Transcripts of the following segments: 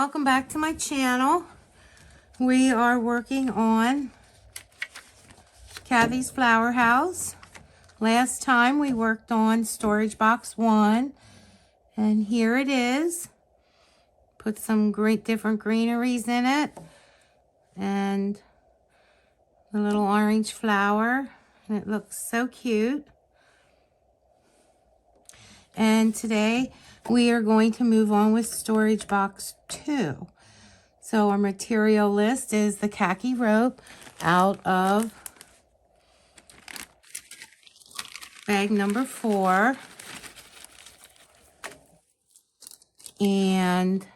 welcome back to my channel. We are working on Cathy's Flower House. Last time we worked on storage box 1, and here it is. Put some great different greeneries in it, and the little orange flower, and it looks so cute. And today we are going to move on with storage box 2. So our material list is the khaki rope out of bag number 4. And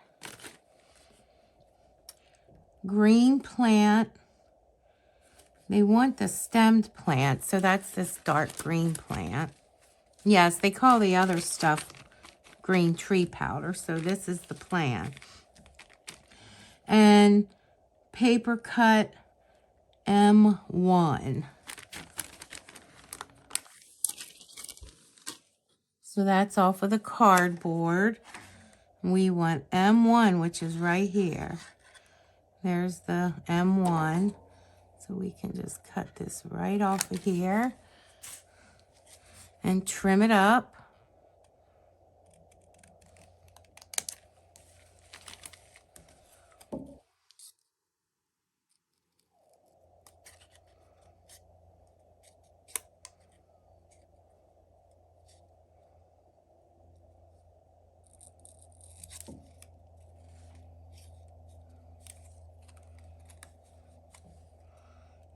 green plant. They want the stemmed plant, so that's this dark green plant. Yes, they call the other stuff green tree powder, so this is the plant. And paper cut M1. So that's off of the cardboard. We want M1, which is right here. There's the M1. So we can just cut this right off of here and trim it up.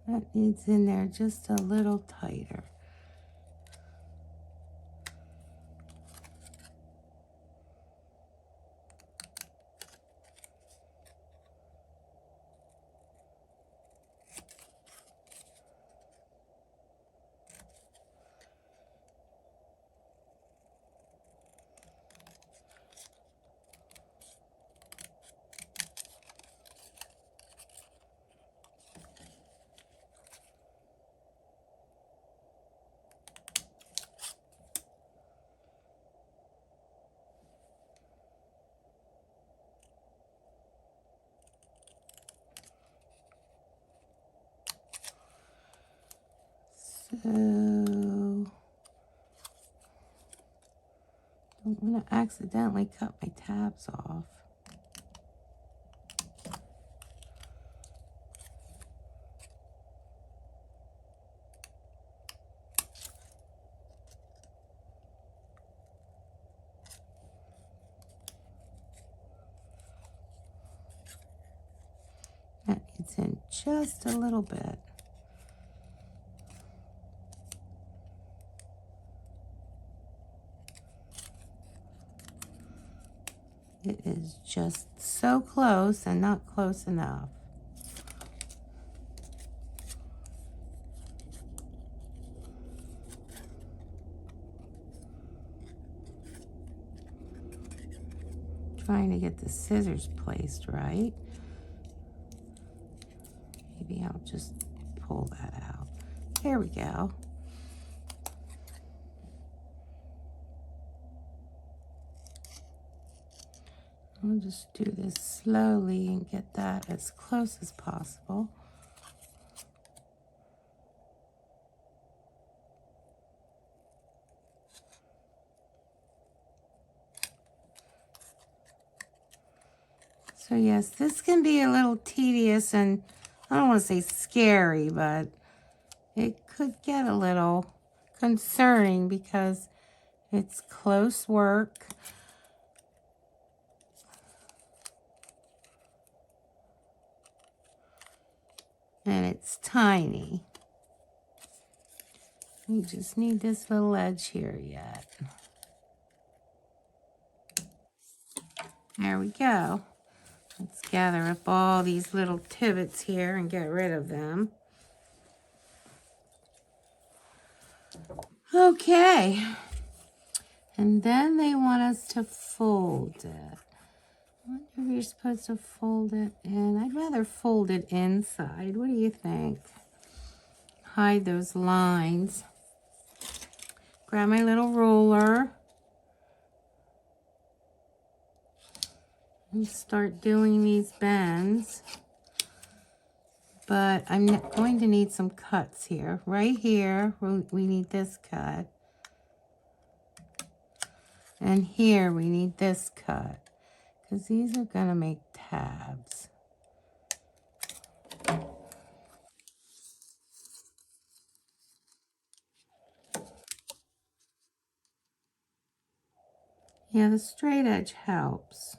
That needs in there just a little tighter. So, don't want to accidentally cut my tabs off. That needs in just a little bit. It is just so close and not close enough. Trying to get the scissors placed right. Maybe I'll just pull that out. There we go. I'll just do this slowly and get that as close as possible. So yes, this can be a little tedious and I don't want to say scary, but it could get a little concerning because it's close work. And it's tiny. We just need this little edge here yet. There we go. Let's gather up all these little pivots here and get rid of them. Okay. And then they want us to fold it. I wonder if you're supposed to fold it in. I'd rather fold it inside. What do you think? Hide those lines. Grab my little ruler. and start doing these bends. But I'm going to need some cuts here. Right here, we need this cut. And here we need this cut, because these are going to make tabs. Yeah, the straight edge helps.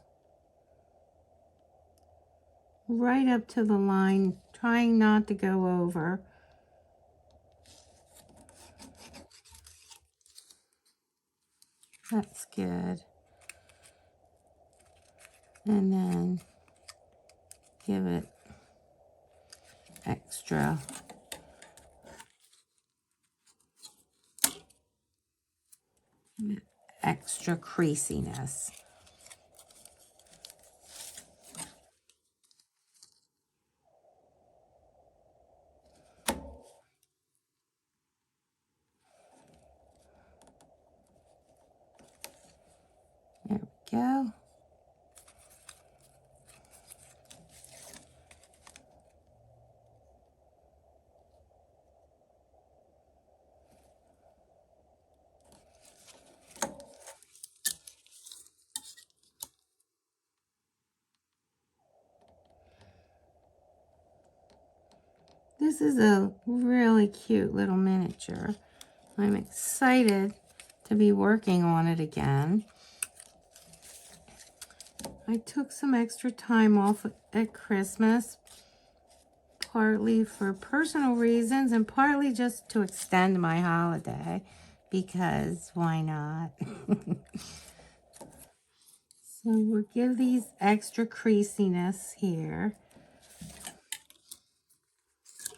Right up to the line, trying not to go over. That's good. And then give it extra creasiness. There we go. This is a really cute little miniature. I'm excited to be working on it again. I took some extra time off at Christmas, partly for personal reasons and partly just to extend my holiday, because why not? So we'll give these extra creasiness here.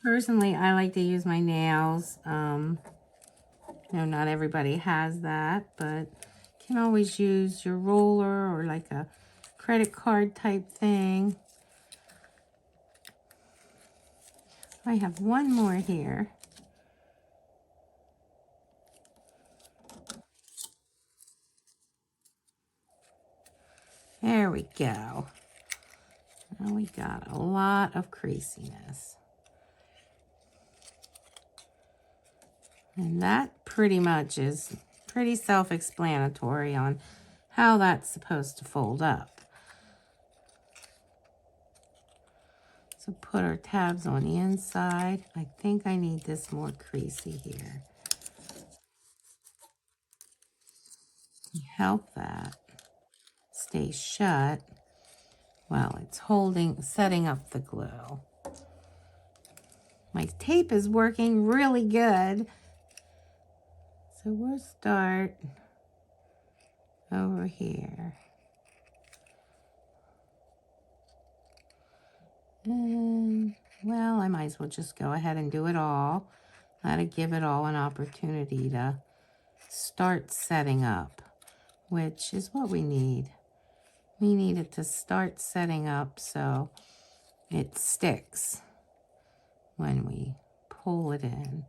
Personally, I like to use my nails. Not everybody has that, but you can always use your roller or like a credit card type thing. I have one more here. There we go. Now we got a lot of creasiness. And that pretty much is pretty self-explanatory on how that's supposed to fold up. So put our tabs on the inside. I think I need this more creasy here. Help that stay shut while it's setting up the glue. My tape is working really good. So we'll start over here. And, well, I might as well just go ahead and do it all. That'll give it all an opportunity to start setting up, which is what we need. We need it to start setting up so it sticks when we pull it in.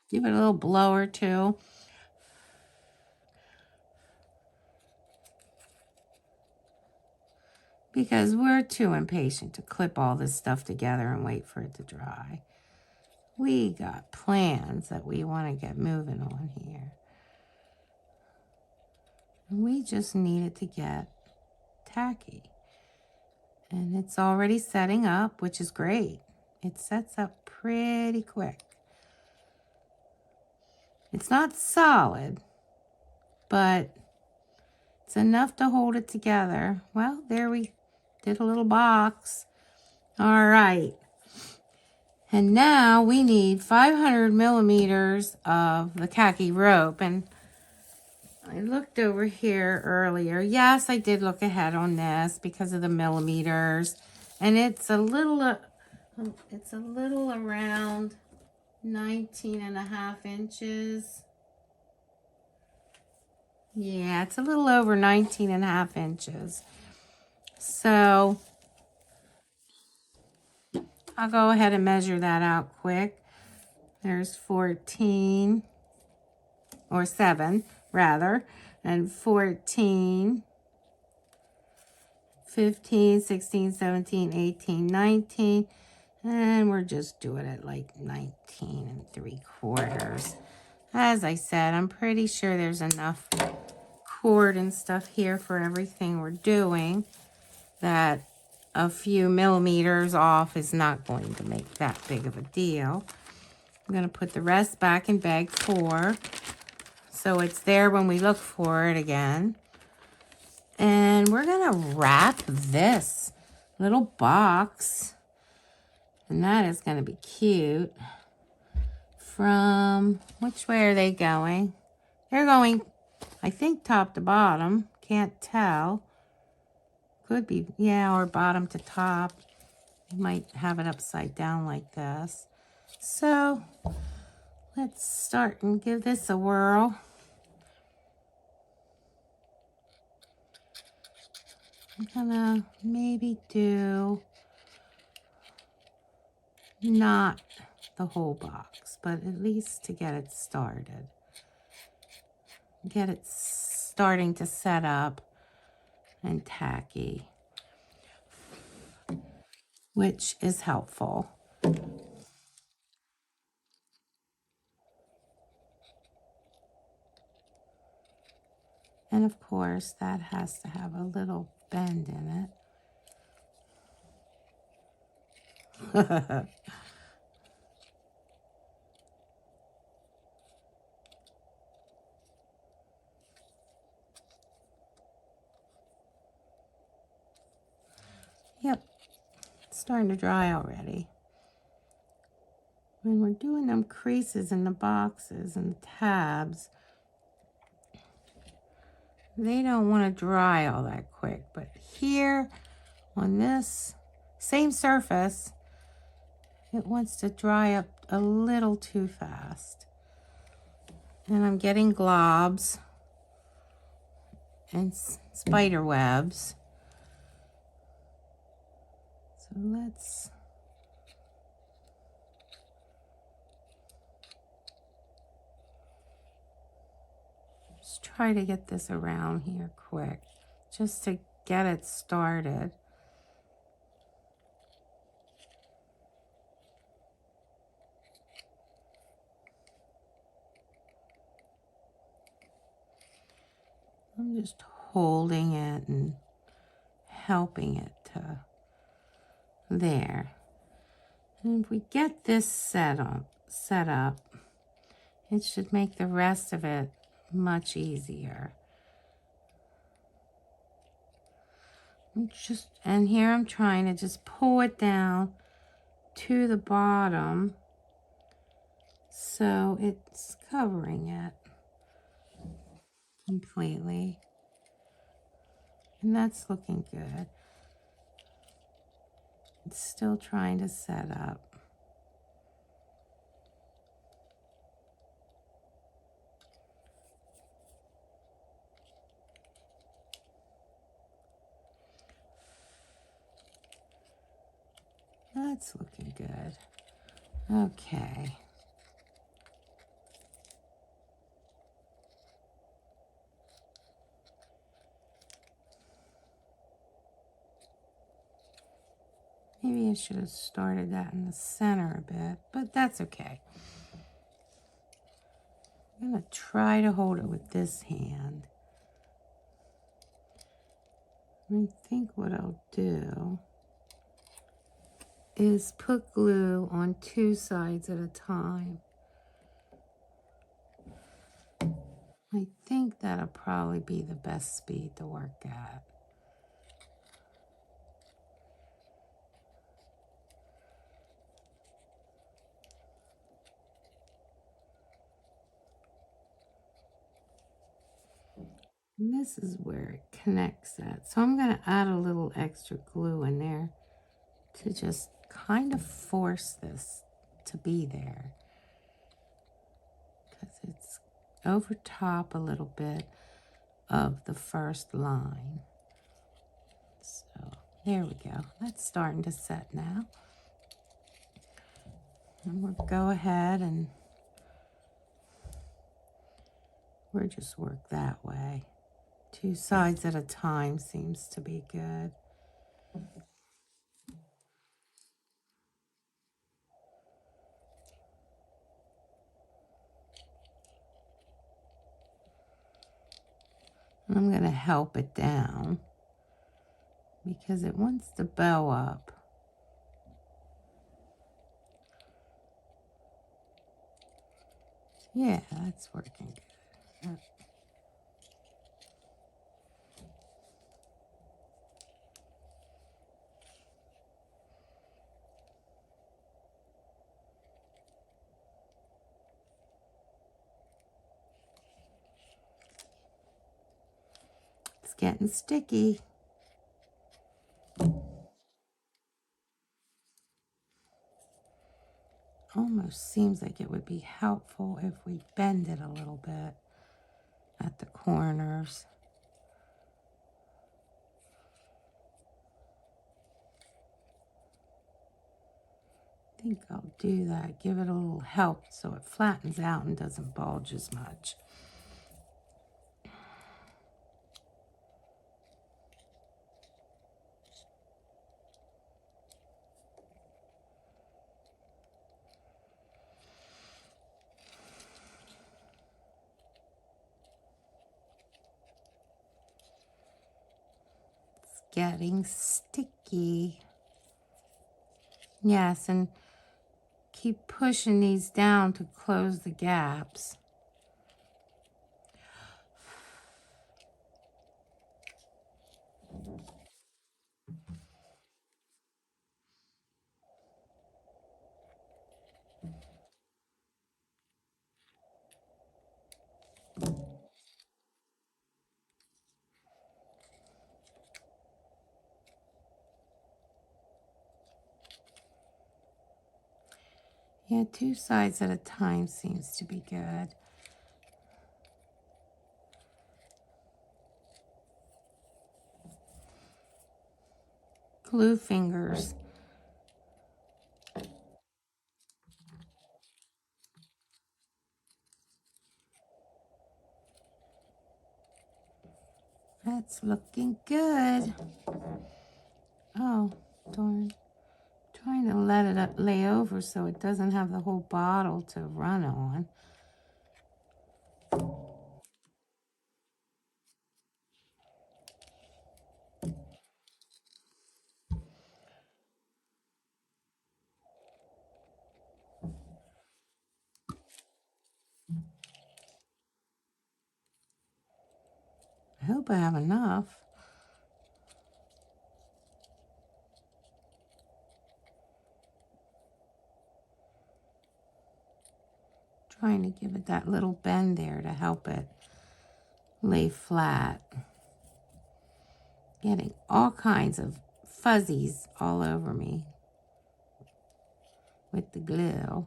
Give it a little blower too. Because we're too impatient to clip all this stuff together and wait for it to dry. We got plans that we want to get moving on here. And we just need it to get tacky. And it's already setting up, which is great. It sets up pretty quick. It's not solid, but it's enough to hold it together. Well, there we did a little box. All right. And now we need 500 millimeters of the khaki rope. And I looked over here earlier. Yes, I did look ahead on this because of the millimeters. And it's a little around 19.5 inches. Yeah, it's a little over 19.5 inches. So I'll go ahead and measure that out quick. There's 14, or 7 rather, and 14, 15, 16, 17, 18, 19, and we're just doing it like 19 3/4. As I said, I'm pretty sure there's enough cord and stuff here for everything we're doing that a few millimeters off is not going to make that big of a deal. I'm going to put the rest back in bag 4 so it's there when we look for it again. And we're going to wrap this little box, and that is going to be cute. From, which way are they going? They're going, I think, top to bottom. Can't tell. Could be, yeah, or bottom to top. You might have it upside down like this. So let's start and give this a whirl. I'm gonna maybe do not the whole box, but at least to get it started. Get it starting to set up and tacky, which is helpful. And of course, that has to have a little bend in it. Yep, it's starting to dry already. When we're doing them creases in the boxes and tabs, they don't want to dry all that quick. But here, on this same surface, it wants to dry up a little too fast. And I'm getting globs and spider webs. So let's just try to get this around here quick, just to get it started. I'm just holding it and helping it to there. And if we get this set up, it should make the rest of it much easier. And here I'm trying to just pull it down to the bottom so it's covering it completely. And that's looking good. It's still trying to set up. That's looking good. Okay. Maybe I should have started that in the center a bit, but that's okay. I'm going to try to hold it with this hand. I think what I'll do is put glue on 2 sides at a time. I think that'll probably be the best speed to work at. And this is where it connects at. So I'm going to add a little extra glue in there to just kind of force this to be there. Because it's over top a little bit of the first line. So there we go. That's starting to set now. And we'll go ahead and we'll just work that way. 2 sides at a time seems to be good. I'm going to help it down because it wants to bow up. Yeah, that's working good. It's getting sticky. Almost seems like it would be helpful if we bend it a little bit at the corners. I think I'll do that. Give it a little help so it flattens out and doesn't bulge as much. It's getting sticky. Yes, and keep pushing these down to close the gaps. Yeah, 2 sides at a time seems to be good. Glue fingers. That's looking good. Oh, darn. Trying to let it lay over so it doesn't have the whole bottle to run on. I hope I have enough. Trying to give it that little bend there to help it lay flat. Getting all kinds of fuzzies all over me with the glue.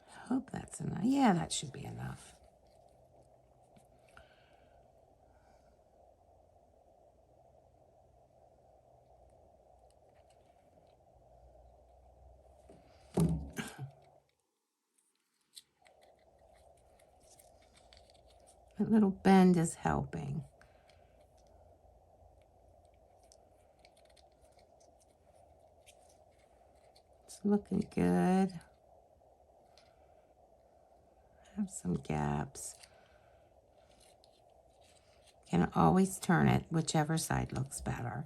I hope that's enough. Yeah, that should be enough. That little bend is helping. It's looking good. Have some gaps. Can always turn it whichever side looks better.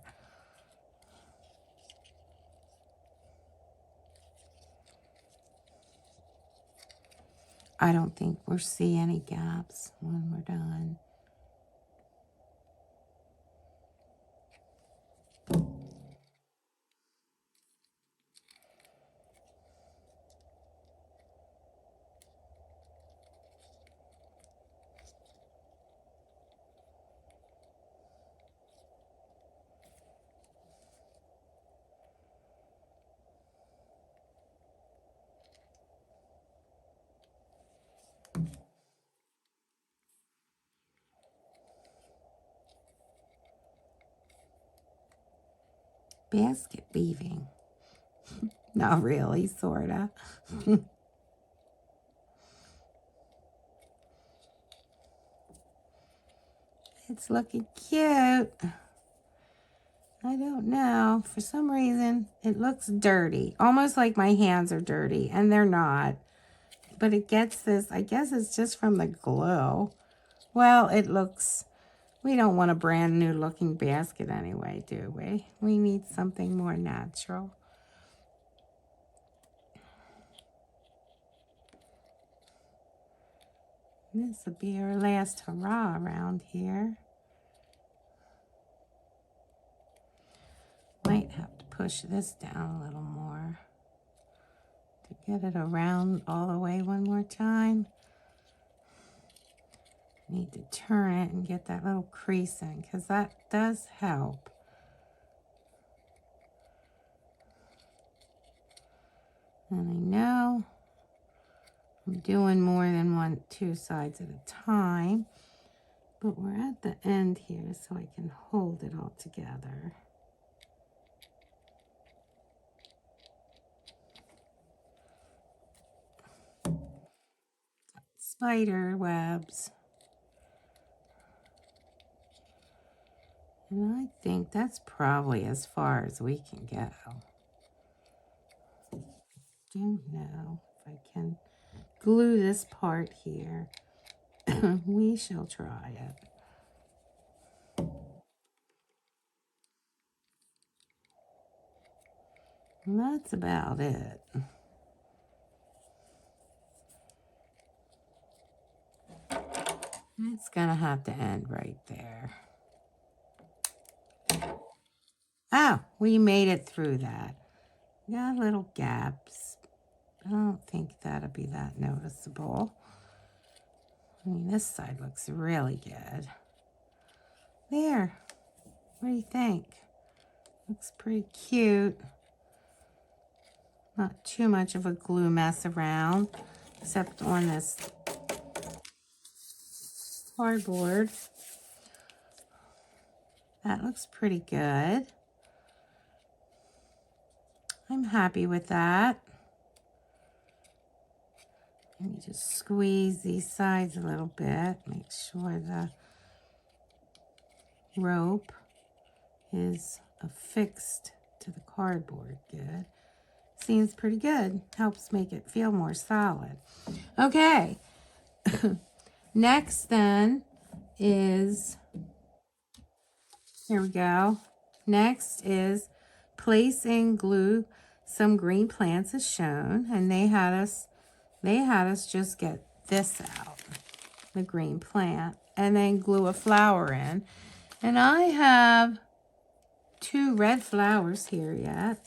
I don't think we'll see any gaps when we're done. basket weaving. Not really, sorta. It's looking cute. I don't know. For some reason, it looks dirty. Almost like my hands are dirty, and they're not. But it gets this, I guess it's just from the glue. Well, it looks, we don't want a brand new looking basket anyway, do we? We need something more natural. This will be our last hurrah around here. Might have to push this down a little more to get it around all the way one more time. Need to turn it and get that little crease in, because that does help. And I know I'm doing more than two sides at a time, but we're at the end here so I can hold it all together. Spider webs. And I think that's probably as far as we can go. Don't know if I can glue this part here. We shall try it. And that's about it. It's gonna have to end right there. Oh, we made it through that. Got little gaps. I don't think that'll be that noticeable. I mean, this side looks really good. There. What do you think? Looks pretty cute. Not too much of a glue mess around, except on this cardboard. That looks pretty good. I'm happy with that. Let me just squeeze these sides a little bit. Make sure the rope is affixed to the cardboard good. Seems pretty good. Helps make it feel more solid. Okay. Next then is, here we go. Next is place and glue some green plants as shown. And they had us just get this out, the green plant, and then glue a flower in. And I have 2 red flowers here yet.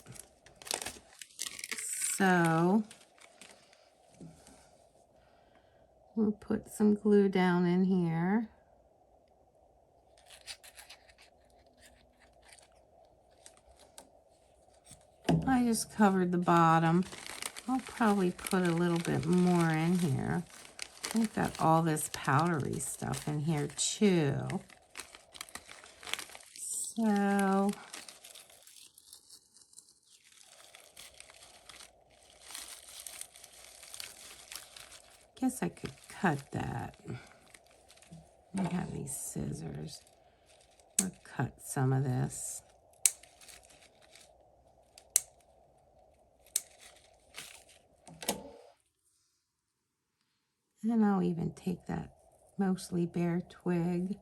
So we'll put some glue down in here. I just covered the bottom. I'll probably put a little bit more in here. I've got all this powdery stuff in here too. So guess I could cut that. I have these scissors. I'll cut some of this. And I'll even take that mostly bare twig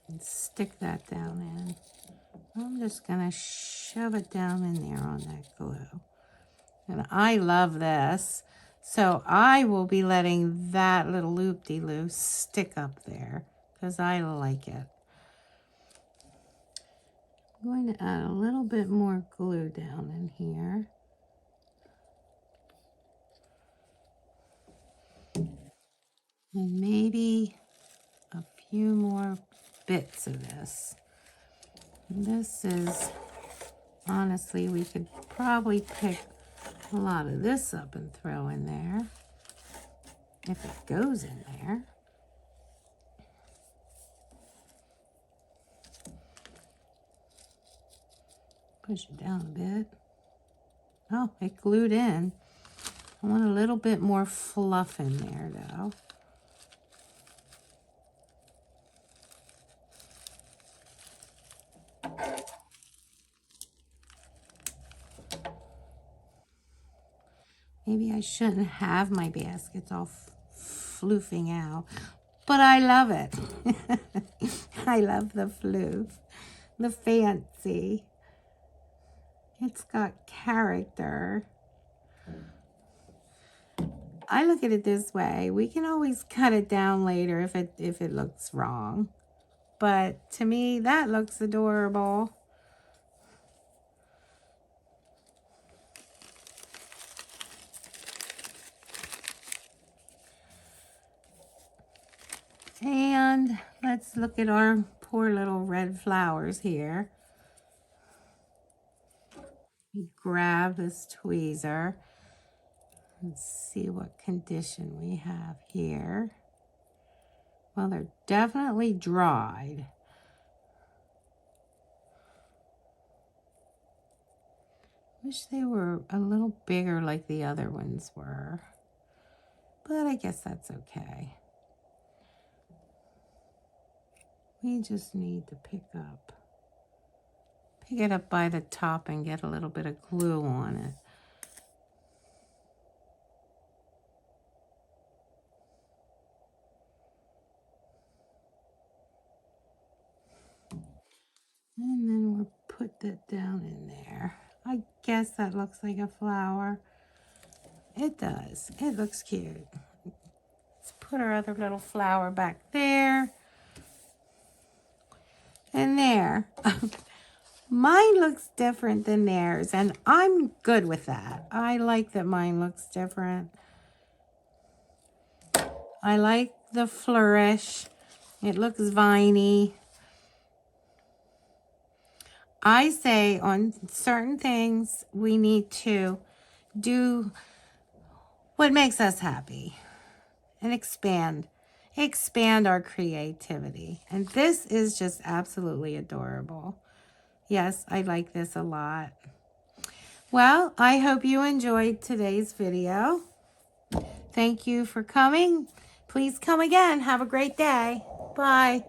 and stick that down in. I'm just gonna shove it down in there on that glue. And I love this. So I will be letting that little loop-de-loo stick up there because I like it. I'm going to add a little bit more glue down in here. And maybe a few more bits of this. This is, honestly, we could probably pick a lot of this up and throw in there, if it goes in there. Push it down a bit. Oh, it glued in. I want a little bit more fluff in there though. Maybe I shouldn't have my baskets all floofing out, but I love it. I love the floof, the fancy. It's got character. I look at it this way. We can always cut it down later if it looks wrong. But to me, that looks adorable. And let's look at our poor little red flowers here. We grab this tweezer and see what condition we have here. Well, they're definitely dried. Wish they were a little bigger like the other ones were, but I guess that's okay. We just need to pick it up by the top and get a little bit of glue on it. And then we'll put that down in there. I guess that looks like a flower. It does. It looks cute. Let's put our other little flower back there. And there. Mine looks different than theirs, and I'm good with that. I like that mine looks different. I like the flourish. It looks viney. I say on certain things, we need to do what makes us happy and expand our creativity. And this is just absolutely adorable. Yes, I like this a lot. Well, I hope you enjoyed today's video. Thank you for coming. Please come again. Have a great day. Bye.